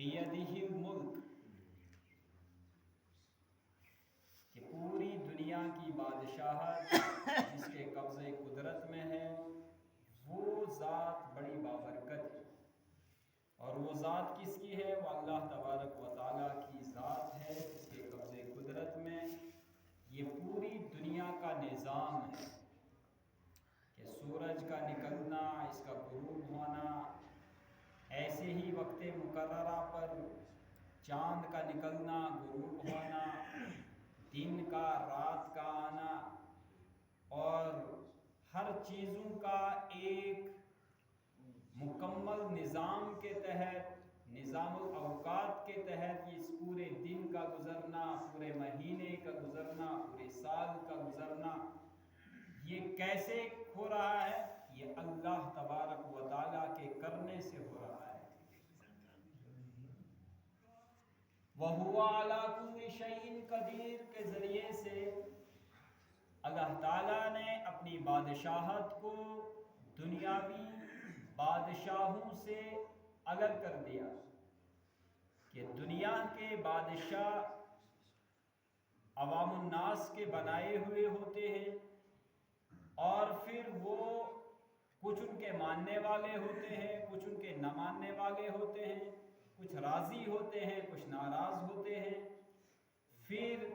بیدہ الملک، کہ پوری دنیا کی بادشاہت جس کے قبضے قدرت میں ہے، وہ ذات بڑی بابرکت ہے۔ اور وہ ذات کس کی ہے؟ وہ اللہ تبارک و تعالیٰ کی ذات ہے جس کے قبضے قدرت میں یہ پوری دنیا کا نظام ہے، کہ سورج کا نکلنا، اس کا غروب ہونا، ایسے ہی وقت مقررہ پر چاند کا نکلنا، غروب ہونا، دن کا رات کا آنا، اور ہر چیزوں کا ایک مکمل نظام کے تحت، نظام الاوقات کے تحت اس پورے دن کا گزرنا، پورے مہینے کا گزرنا، پورے سال کا گزرنا، یہ کیسے ہو رہا ہے؟ یہ اللہ تبارک و تعالیٰ کے کرنے سے ہو رہا ہے۔ وَهُوَ عَلَىٰ كُلِّ شَيْءٍ قَدِيرٌ کے ذریعے سے اللہ تعالیٰ نے اپنی بادشاہت کو دنیاوی بادشاہوں سے الگ کر دیا، کہ دنیا کے بادشاہ عوام الناس کے بنائے ہوئے ہوتے ہیں، اور پھر وہ کچھ ان کے ماننے والے ہوتے ہیں، کچھ ان کے نہ ماننے والے ہوتے ہیں، کچھ راضی ہوتے ہیں، کچھ ناراض ہوتے ہیں، پھر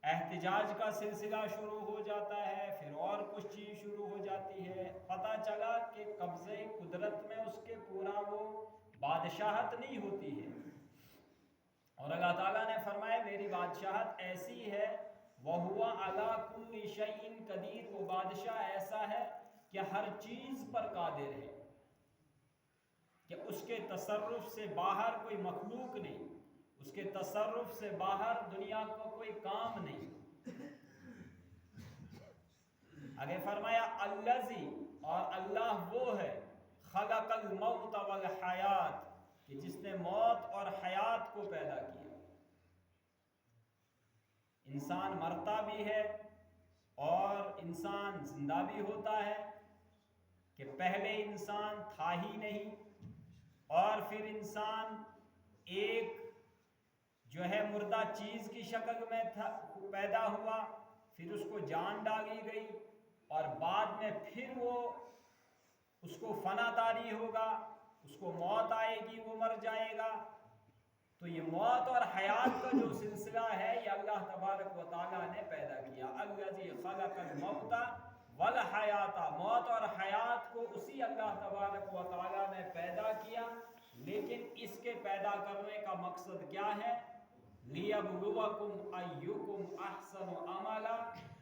احتجاج کا سلسلہ شروع ہو جاتا ہے، پھر اور کچھ چیز شروع ہو جاتی ہے۔ پتہ چلا کہ قبضے قدرت میں اس کے پورا وہ بادشاہت نہیں ہوتی ہے، اور اللہ تعالیٰ نے فرمایا میری بادشاہت ایسی ہے، وَهُوَ عَلَىٰ كُلِّ شَيْءٍ قَدِيرٌ، وہ بادشاہ ایسا ہے کہ ہر چیز پر قادر ہے، کہ اس کے تصرف سے باہر کوئی مخلوق نہیں، اس کے تصرف سے باہر دنیا کو کوئی کام نہیں۔ آگے فرمایا الذی، اور اللہ وہ ہے، خلق الموت والحیات، کہ جس نے موت اور حیات کو پیدا کیا۔ انسان مرتا بھی ہے اور انسان زندہ بھی ہوتا ہے، کہ پہلے انسان تھا ہی نہیں، اور پھر انسان ایک جو ہے مردہ چیز کی شکل میں پیدا ہوا، پھر اس کو جان ڈالی گئی، اور بعد میں پھر وہ اس کو فنا طاری ہوگا، اس کو موت آئے گی، وہ مر جائے گا۔ تو یہ موت اور حیات کا جو سلسلہ ہے یہ اللہ تبارک و تعالیٰ نے پیدا کیا۔ الذی خلق الموت والحیات، موت اور حیات کو اسی اللہ تبارک و تعالیٰ نے پیدا کیا، لیکن اس کے پیدا کرنے کا مقصد کیا ہے؟ لِيَبْلُوَكُمْ أَيُّكُمْ أَحْسَنُ عَمَلًا،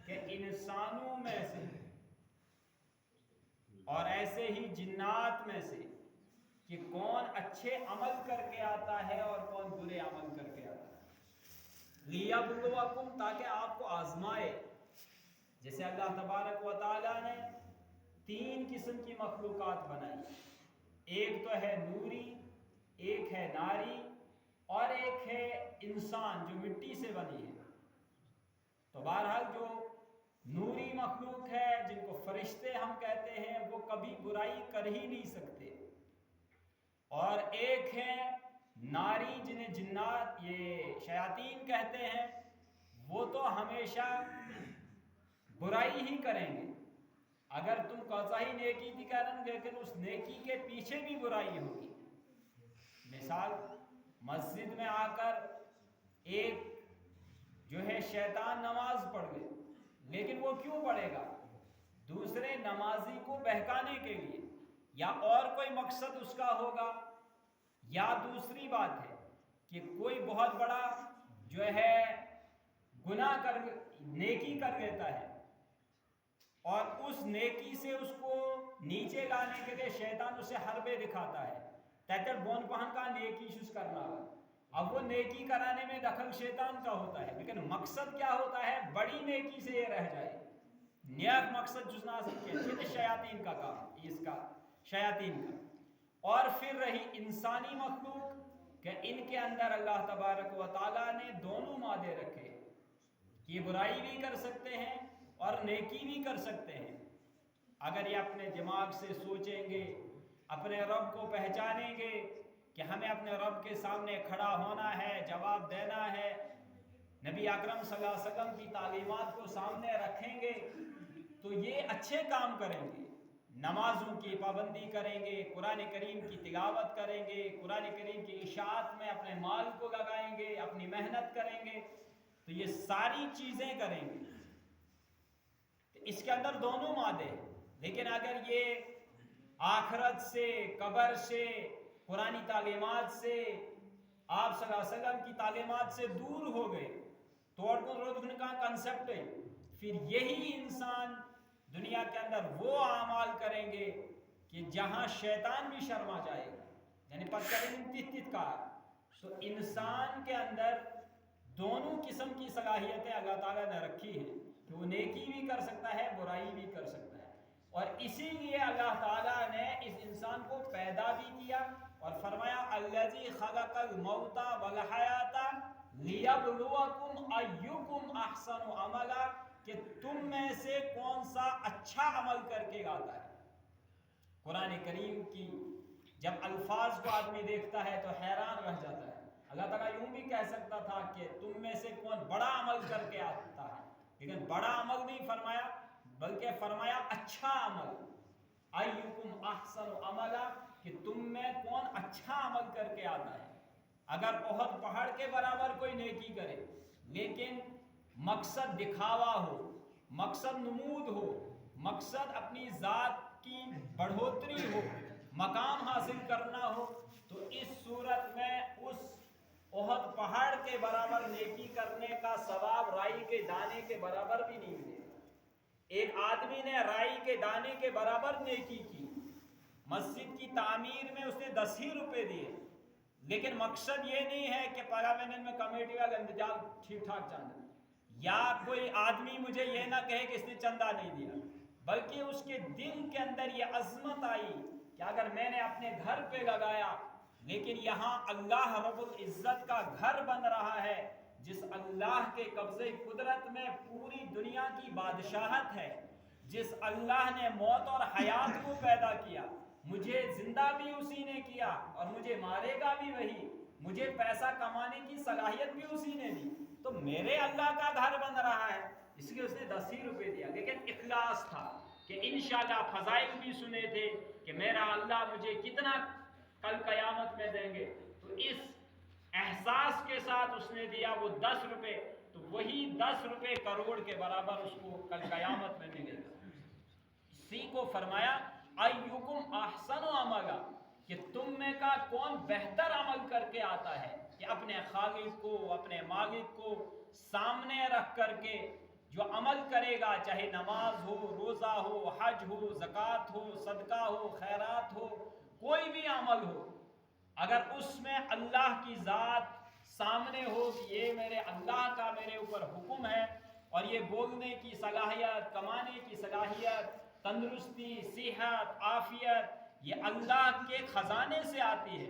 کہ انسانوں میں سے اور ایسے ہی جنات میں سے کہ کون اچھے عمل کر کے آتا ہے اور کون برے عمل کر کے آتا ہے۔ لِيَبْلُوَكُمْ، تاکہ آپ کو آزمائے۔ جیسے اللہ تبارک و تعالیٰ نے 3 قسم کی مخلوقات بنائی، ایک تو ہے نوری، ایک ہے ناری، اور ایک ہے انسان جو مٹی سے بنی ہے۔ تو بہرحال جو نوری مخلوق ہے، جن کو فرشتے ہم کہتے ہیں، وہ کبھی برائی کر ہی نہیں سکتے، اور ایک ہے ناری جنہیں جنات، یہ شیاطین کہتے ہیں، وہ تو ہمیشہ برائی ہی کریں گے۔ اگر تم کوئی نیکی بھی کریں لیکن اس نیکی کے پیچھے بھی برائی ہوگی۔ مثال، مسجد میں آ کر ایک جو ہے شیطان نماز پڑھ لے، لیکن وہ کیوں پڑھے گا؟ دوسرے نمازی کو بہکانے کے لیے، یا اور کوئی مقصد اس کا ہوگا، یا دوسری بات ہے کہ کوئی بہت بڑا جو ہے گناہ نیکی کر لیتا ہے، اور اس نیکی سے اس کو نیچے لانے کے لیے شیطان اسے حربے دکھاتا ہے، تیتر بون پہن کا نیکی شش کرنا ہے۔ اب وہ نیکی کرانے میں دخل شیطان کا ہوتا ہے، لیکن مقصد کیا ہوتا ہے؟ بڑی نیکی سے یہ رہ جائے، نیک مقصد جسنا سکے، یہ شیاطین کا کام، اس کا شیاطین کا۔ اور پھر رہی انسانی مخلوق، کہ ان کے اندر اللہ تبارک و تعالیٰ نے دونوں مادے رکھے، کہ یہ برائی بھی کر سکتے ہیں اور نیکی بھی کر سکتے ہیں۔ اگر یہ اپنے دماغ سے سوچیں گے، اپنے رب کو پہچانیں گے کہ ہمیں اپنے رب کے سامنے کھڑا ہونا ہے، جواب دینا ہے، نبی اکرم صلی اللہ علیہ وسلم کی تعلیمات کو سامنے رکھیں گے تو یہ اچھے کام کریں گے، نمازوں کی پابندی کریں گے، قرآن کریم کی تلاوت کریں گے، قرآن کریم کی اشاعت میں اپنے مال کو لگائیں گے، اپنی محنت کریں گے، تو یہ ساری چیزیں کریں گے، تو اس کے اندر دونوں مادے ہیں۔ لیکن اگر یہ آخرت سے، قبر سے، قرآنی تعلیمات سے، آپ صلی اللہ علیہ وسلم کی تعلیمات سے دور ہو گئے تو اور کو رکھنے کا کنسپٹ ہے، پھر یہی انسان دنیا کے اندر وہ اعمال کریں گے کہ جہاں شیطان بھی شرما جائے گا، یعنی پتہ کا۔ تو انسان کے اندر دونوں قسم کی صلاحیتیں اللہ تعالیٰ نے رکھی ہیں کہ وہ نیکی بھی کر سکتا ہے، برائی بھی کر سکتا ہے، اور اسی لیے اللہ تعالیٰ نے اس انسان کو پیدا بھی کیا اور فرمایا الذی خلق الموت والحیات لیبلوکم ایکم احسن عملا، کہ تم میں سے کون سا اچھا عمل کر کے آتا ہے۔ قرآن کریم کی جب الفاظ کو آدمی دیکھتا ہے تو حیران رہ جاتا ہے۔ اللہ تعالیٰ یوں بھی کہہ سکتا تھا کہ تم میں سے کون بڑا عمل کر کے آتا ہے، لیکن بڑا عمل نہیں فرمایا بلکہ فرمایا اچھا عمل، ایکم احسن عملا، کہ تم میں کون اچھا عمل کر کے آتا ہے۔ اگر احد پہاڑ کے برابر کوئی نیکی کرے لیکن مقصد دکھاوا ہو، مقصد نمود ہو، مقصد اپنی ذات کی بڑھوتری ہو، مقام حاصل کرنا ہو، تو اس صورت میں اس احد پہاڑ کے برابر نیکی کرنے کا ثواب رائی کے دانے کے برابر بھی نہیں ملے۔ ایک آدمی نے رائی کے دانے کے برابر نیکی کی، مسجد کی تعمیر میں اس نے 10 ہی روپے دیے، لیکن مقصد یہ نہیں ہے کہ پارلیمنٹ میں کمیٹی والا انتظام ٹھیک ٹھاک چاندہ، یا کوئی آدمی مجھے یہ نہ کہے کہ اس نے چندہ نہیں دیا، بلکہ اس کے دل کے اندر یہ عظمت آئی کہ اگر میں نے اپنے گھر پہ لگایا، لیکن یہاں اللہ رب العزت کا گھر بن رہا ہے، جس اللہ کے قبضے قدرت میں پوری دنیا کی بادشاہت ہے، جس اللہ نے موت اور حیات کو پیدا کیا، مجھے زندہ بھی اسی نے کیا اور مجھے مارے گا بھی وہی، مجھے پیسہ کمانے کی صلاحیت بھی اسی نے دی، تو میرے اللہ کا گھر بن رہا ہے، اس لیے اس نے 10 ہی روپے دیا، لیکن اخلاص تھا کہ انشاءاللہ فضائل بھی سنے تھے کہ میرا اللہ مجھے کتنا کل قیامت میں دیں گے، تو اس احساس کے ساتھ اس نے دیا وہ 10 روپے، تو وہی 10 روپے کروڑ کے برابر اس کو کل قیامت میں ملے گا۔ اسی کو فرمایا ایکم احسن عملا، کہ تم میں کا کون بہتر عمل کر کے آتا ہے، کہ اپنے خالق کو، اپنے مالک کو سامنے رکھ کر کے جو عمل کرے گا، چاہے نماز ہو، روزہ ہو، حج ہو، زکوٰۃ ہو، صدقہ ہو، خیرات ہو، کوئی بھی عمل ہو، اگر اس میں اللہ کی ذات سامنے ہو کہ یہ میرے اللہ کا میرے اوپر حکم ہے، اور یہ بولنے کی صلاحیت، کمانے کی صلاحیت، تندرستی، صحت، عافیت، یہ اللہ کے خزانے سے آتی ہے،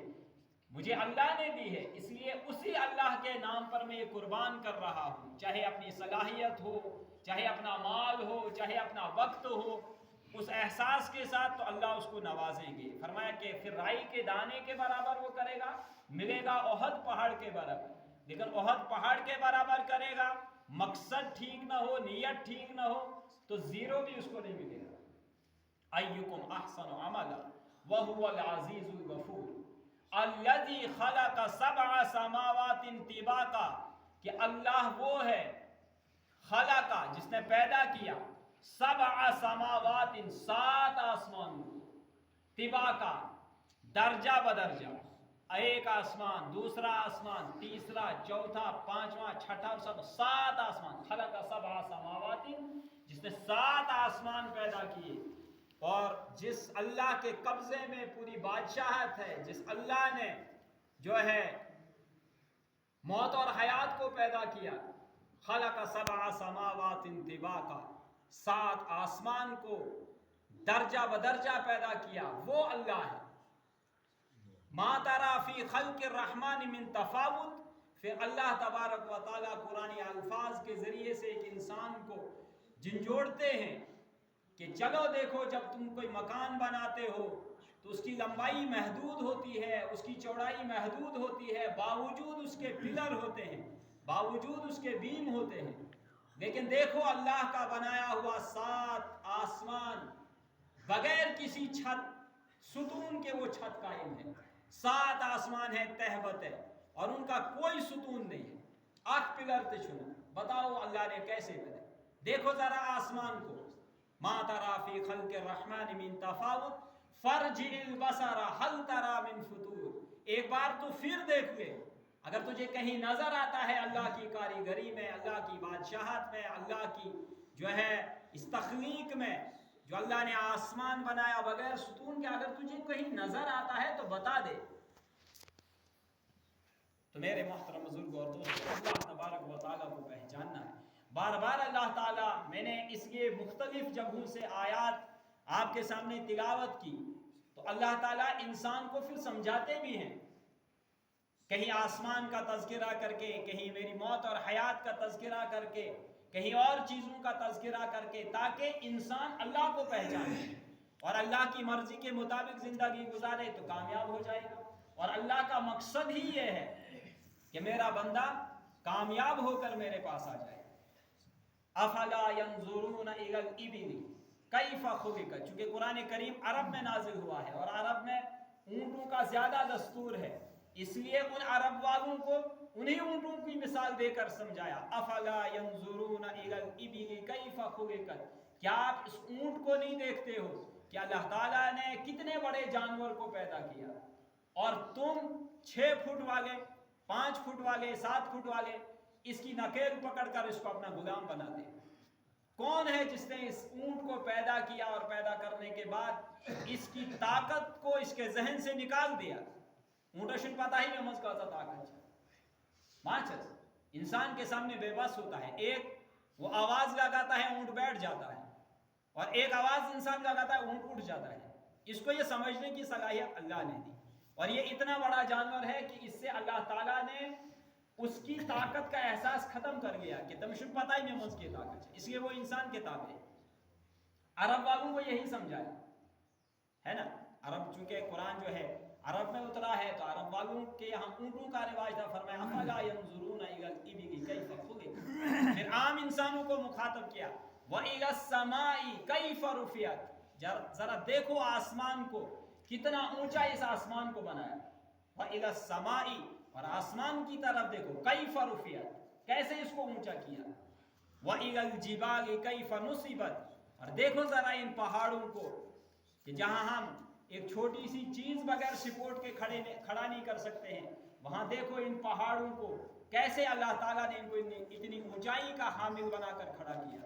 مجھے اللہ نے دی ہے، اس لیے اسی اللہ کے نام پر میں یہ قربان کر رہا ہوں، چاہے اپنی صلاحیت ہو، چاہے اپنا مال ہو، چاہے اپنا وقت ہو، اس احساس کے ساتھ تو اللہ اس کو نوازیں گے۔ فرمایا کہ پھر رائی کے دانے کے برابر وہ کرے گا، ملے گا احد پہاڑ کے برابر، لیکن احد پہاڑ کے برابر کرے گا، مقصد ٹھیک نہ ہو، نیت ٹھیک نہ ہو، تو زیرو بھی اس کو نہیں ملے گا۔ ایکم احسن عملا وہو العزیز الغفور الذی خلق 7 سماوات طباقا، کہ اللہ وہ ہے خلقہ جس نے پیدا کیا 7 سماوات 7 آسمان طباقا، درجہ بدرجہ، ایک آسمان، دوسرا آسمان، تیسرا، چوتھا، پانچواں، چھٹا، 7 آسمان، خلق 7 سماوات، جس نے 7 آسمان پیدا کیے، اور جس اللہ کے قبضے میں پوری بادشاہت ہے، جس اللہ نے جو ہے موت اور حیات کو پیدا کیا، خلق 7 سماوات طباقا، 7 آسمان کو درجہ بدرجہ پیدا کیا، وہ اللہ ہے۔ ما تری فی خلق الرحمن من تفاوت، پھر اللہ تبارک و تعالیٰ قرآنی الفاظ کے ذریعے سے ایک انسان کو جھنجھوڑتے ہیں کہ چلو دیکھو، جب تم کوئی مکان بناتے ہو تو اس کی لمبائی محدود ہوتی ہے، اس کی چوڑائی محدود ہوتی ہے، باوجود اس کے پلر ہوتے ہیں، باوجود اس کے بیم ہوتے ہیں. لیکن دیکھو اللہ کا بنایا ہوا 7 آسمان بغیر کسی چھت ستون کے وہ چھت قائم ہے. 7 آسمان ہے تہبت ہے اور ان کا کوئی ستون نہیں ہے. آٹھ پلر تے چھنا، بتاؤ اللہ نے کیسے بنائے؟ دیکھو ذرا آسمان کو. ما ترى في خلق الرحمن من تفاوت فرجع البصر هل ترى من فطور. ایک بار تو پھر دیکھ لے، اگر تجھے کہیں نظر آتا ہے اللہ کی کاریگری میں، اللہ کی بادشاہت میں، اللہ کی جو ہے اس تخلیق میں، جو اللہ نے آسمان بنایا بغیر ستون کے، اگر تجھے کہیں نظر آتا ہے تو بتا دے. تو میرے محترم بزرگوں اور دوستوں، اللہ تبارک و تعالیٰ کو پہچاننا ہے. بار بار اللہ تعالیٰ، میں نے اس کے مختلف جگہوں سے آیات آپ کے سامنے تلاوت کی، تو اللہ تعالیٰ انسان کو پھر سمجھاتے بھی ہیں. کہیں آسمان کا تذکرہ کر کے، کہیں میری موت اور حیات کا تذکرہ کر کے، کہیں اور چیزوں کا تذکرہ کر کے، تاکہ انسان اللہ کو پہچانے اور اللہ کی مرضی کے مطابق زندگی گزارے تو کامیاب ہو جائے گا. اور اللہ کا مقصد ہی یہ ہے کہ میرا بندہ کامیاب ہو کر میرے پاس آ جائے. افلا ينظرون الى الابل کیف خلقت. چونکہ قرآن کریم عرب میں نازل ہوا ہے اور عرب میں اونٹوں کا زیادہ دستور ہے، اس لیے ان عرب والوں کو انہی اونٹوں کی مثال دے کر سمجھایا. افلا ينظرون الى الابل کیف خلقت. کیا آپ اس اونٹ کو نہیں دیکھتے ہو کہ اللہ تعالیٰ نے کتنے بڑے جانور کو پیدا کیا، اور تم 6 فٹ والے، 5 فٹ والے، 7 فٹ والے اس کی نکیل پکڑ کر اس کو اپنا غلام بنا دے. کون ہے جس نے اس اونٹ کو پیدا کیا اور پیدا کرنے کے بعد اس کی طاقت کو اس کے ذہن سے نکال دیا؟ اونٹشن پتہ ہی میں مجھ کا طاقت ماچس انسان کے سامنے بے بس ہوتا ہے. ایک وہ آواز لگاتا ہے، اونٹ بیٹھ جاتا ہے، اور ایک آواز انسان لگاتا ہے، اونٹ اٹھ جاتا ہے. اس کو یہ سمجھنے کی صلاحیت اللہ نے دی، اور یہ اتنا بڑا جانور ہے کہ اس سے اللہ تعالیٰ نے اس کی طاقت کا احساس ختم کر گیا کہ تمشن پتہ ہی نہیں مجھ کی طاقت ہے، اس لیے وہ انسان کے تابع ہے. عرب والوں کو یہی سمجھایا ہے نا. عرب چونکہ قرآن جو ہے عرب میں اترا ہے، تو عرب والوں کے یہاں اونٹوں کا رواج تھا. فرمایا افلا ينظرون الى الابل کیف خلقت. پھر عام انسانوں کو مخاطب کیا، وَإِلَى السَّمَاءِ كَيْفَ رُفِعَتْ. ذرا دیکھو آسمان کو، کتنا اونچا اس آسمان کو بنایا. وَإِلَى السَّمَاءِ، اور آسمان کی طرف دیکھو، كَيْفَ رُفِعَتْ، کیسے اس کو اونچا کیا. وَإِلَى الْجِبَالِ كَيْفَ نُصِبَتْ، اور دیکھو ذرا ان پہاڑوں کو کہ جہاں ہم ایک چھوٹی سی چیز بغیر سپورٹ کے کھڑا نہیں کر سکتے ہیں، وہاں دیکھو ان پہاڑوں کو کیسے اللہ تعالیٰ نے ان کو اتنی اونچائی کا حامل بنا کر کھڑا کیا.